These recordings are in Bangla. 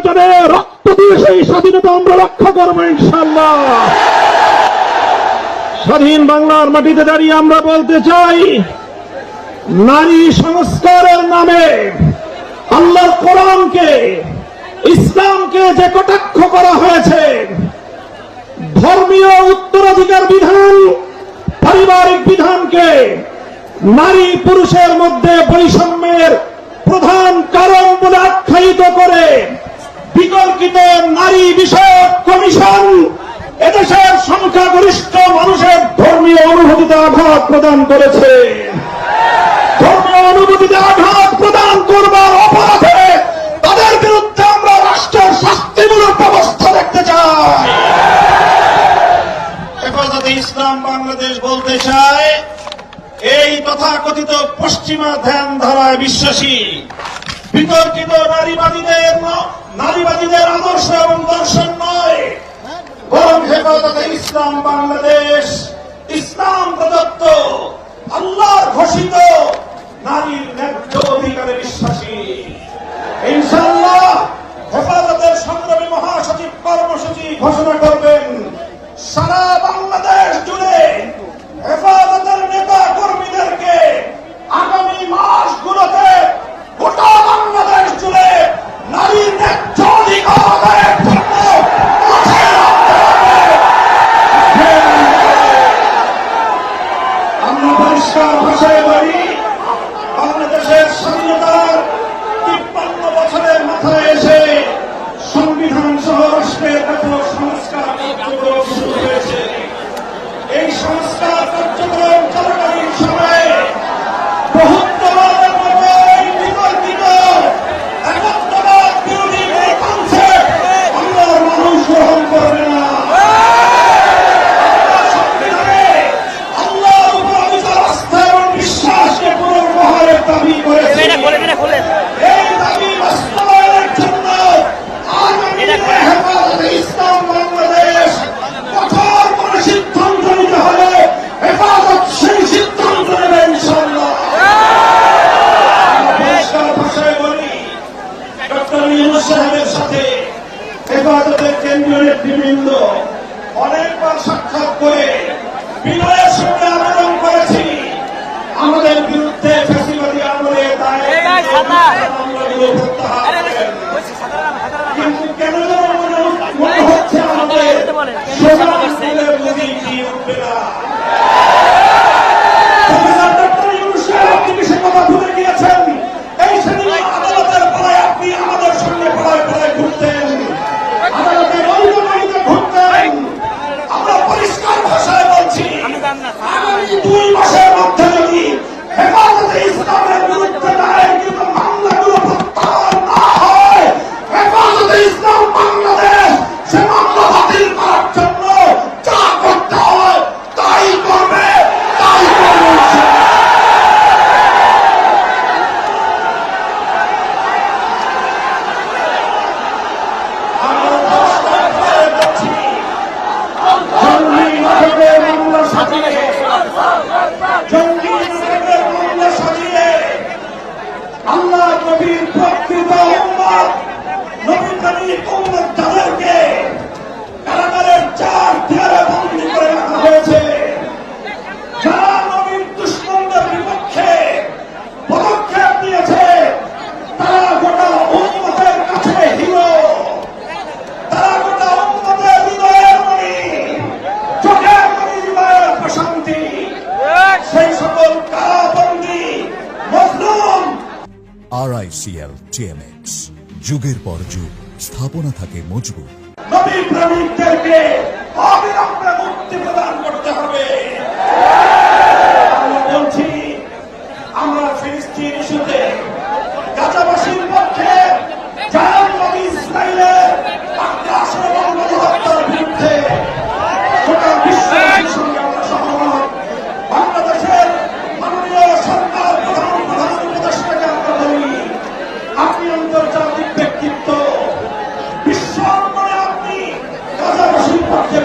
যাবে, রক্ত দিয়ে সেই স্বাধীনতা আমরা রক্ষা করবো ইনশাআল্লাহ। স্বাধীন বাংলার মাটিতে দাঁড়িয়ে আমরা বলতে চাই, নারী সংস্কারের নামে আল্লাহর কোরআনকে, ইসলামকে যে কটাক্ষ করা হয়েছে, ধর্মীয় উত্তরাধিকার বিধান, পারিবারিক বিধানকে নারী পুরুষের মধ্যে বৈষম্যের প্রধান কারণ বলে আখ্যায়িত করে বিতর্কিত নারী বিষয়ক কমিশন এদেশের সংখ্যাগরিষ্ঠ মানুষের ধর্মীয় অনুভূতিতে আঘাত প্রদান করেছে। ধর্মীয় অনুভূতিতে আঘাত প্রদান করবার অপরাধে তাদের বিরুদ্ধে আমরা রাষ্ট্রের শাস্তিমূলক ব্যবস্থা দেখতে চাই। হেফাজতে ইসলাম বাংলাদেশ বলতে চায়, এই তথাকথিত পশ্চিমা ধ্যান ধারায় বিশ্বাসী বিতর্কিত নারীবাদীদের আদর্শ এবং দর্শন নয়, বরং হেফাজতে ইসলাম বাংলাদেশ ইসলাম প্রদত্ত আল্লাহর ঘোষিত নারীর ন্যায্য অধিকারে বিশ্বাসী। ইনশাআল্লাহ হেফাজতের সংগ্রামী মহাসচিব কর্মসূচি ঘোষণা করবেন। সারা বাংলাদেশ জুড়ে হেফাজতের নেতা কর্মীদেরকে আগামী মাসগুলোতে গোটা বাংলাদেশ জুড়ে নারীর ন্যায্য অধিকার আদায়ের জন্য মাঠে নামতে হবে। আমরা পরিষ্কার ভাষায় বলি, বাংলাদেশের স্বাধীনতার 53 বছরের মাথায় এসে সংবিধান সহ রাষ্ট্রের ব্যাপক সংস্কার কার্যক্রম শুরু হয়েছে। এই সংস্কার কার্যক্রম চলাকালীন সময়ে বহুত্ববাদের মতো এই বিতর্কিত একত্ববাদ বিরোধী এই কনসেপ্ট বাংলার মানুষ গ্রহণ করবে না। সংবিধানে আল্লাহর উপর অবিচল আস্থা এবং বিশ্বাসকে পুনর্বহারের দাবি করেছে। এই দাবি বাস্তবায়নের জন্য আগামী দিনে হেফাজতে ইসলাম বাংলাদেশ কঠোর কোন সিদ্ধান্ত নিতে হলে হেফাজত সেই সিদ্ধান্ত নেবে ইনশাআল্লাহ। পরিষ্কার ভাষায় বলি, ডক্টর ইউনূস সাহেবের সাথে হেফাজতের কেন্দ্রীয় নেতৃবৃন্দ অনেকবার সাক্ষাৎ করে বিনয়ের সঙ্গে আবেদন করেছি, আমাদের বিরুদ্ধে ফ্যাসিবাদী আমলে মামলাগুলো প্রত্যাহার করেন। কিন্তু কেন যেন মনে হচ্ছে আমাদের বুঝি কি উঠবে না। ডক্টর ইউনূস সাহেব, আপনি কি সে কথা ভুলে গিয়েছেন? এই সেদিন আদালতের পাড়ায় আপনি আমাদের সঙ্গে পাড়ায় পাড়ায় ঘুরতেন, আদালতের অলিতে ঘুরতেন। আমরা পরিষ্কার ভাষায় বলছি, আগামী 2 মাসের মধ্যে যদি হেফাজতে ইসলামের বিরুদ্ধে দায়েরকৃত মামলাগুলো প্রত্যাহার না হয়, হেফাজতে ইসলাম বাংলাদেশ সে মামলা বাতিল করার জন্য যা করতে হয় তাই করবে, তাই করবে। আমরা পরিষ্কার ভাষায় বলছি, জঙ্গি নাটকের মামলা সাজিয়ে আল্লাহ নবীর প্রকৃত উম্মত, নবী নবীর উম্মত তাদেরকে কারাগারের 4 দেয়ালে বন্দী করে রাখা হয়েছে। যারা নবীর দুশমনদের বিপক্ষে পদক্ষেপ নিয়েছে তারা গোটা উম্মতের কাছে হিরো, তারা গোটা উম্মতের হৃদয়ের মণি, চোখের মণি, হৃদয়ের প্রশান্তি। সেই সকল কারাবন্দী মজলুম RICL TMX, যুগের পর যুগ স্থাপনা থাকে মজবুত। নবী প্রেমিকদেরকে অবিলম্বে মুক্তি প্রদান করতে হবে। আমরা বলছি, আমরা ফিলিস্তিন ইস্যুতে গাজাবাসীর পক্ষে, যারা নবী ইসরায়েলের আগ্রাসন এবং গণহত্যার বিরুদ্ধে গোটা বিশ্বের সঙ্গে আমরা সহমত। বাংলাদেশের মাননীয় সরকার প্রধান উপদেষ্টাকে আমরা বলি, আপনি আন্তর্জাতিক ব্যক্তিত্ব, বিশ্ব অঙ্গনে আপনি গাজাবাসীর পক্ষে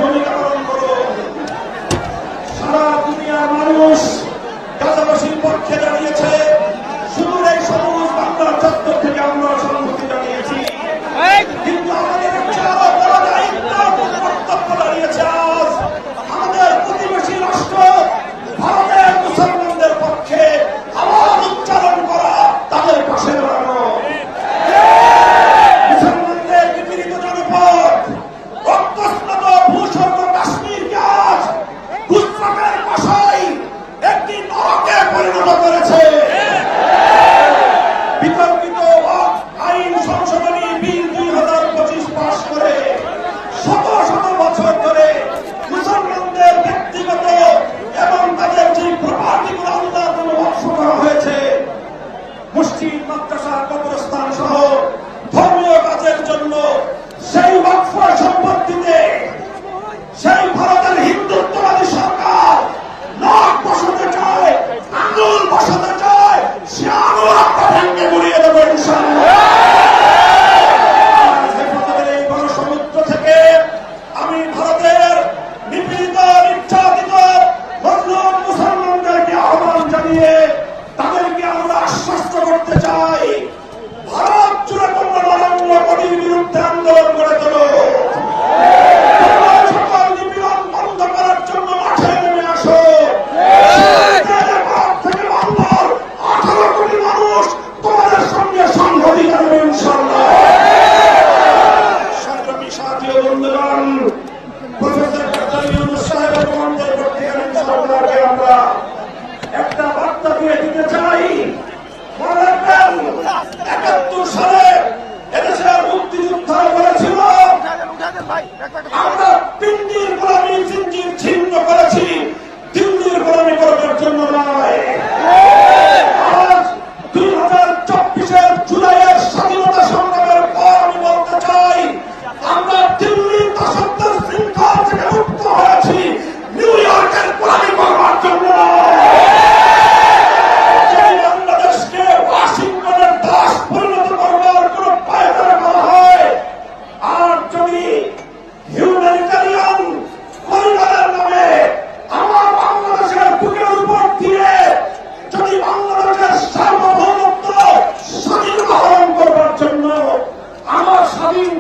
স্বাধীন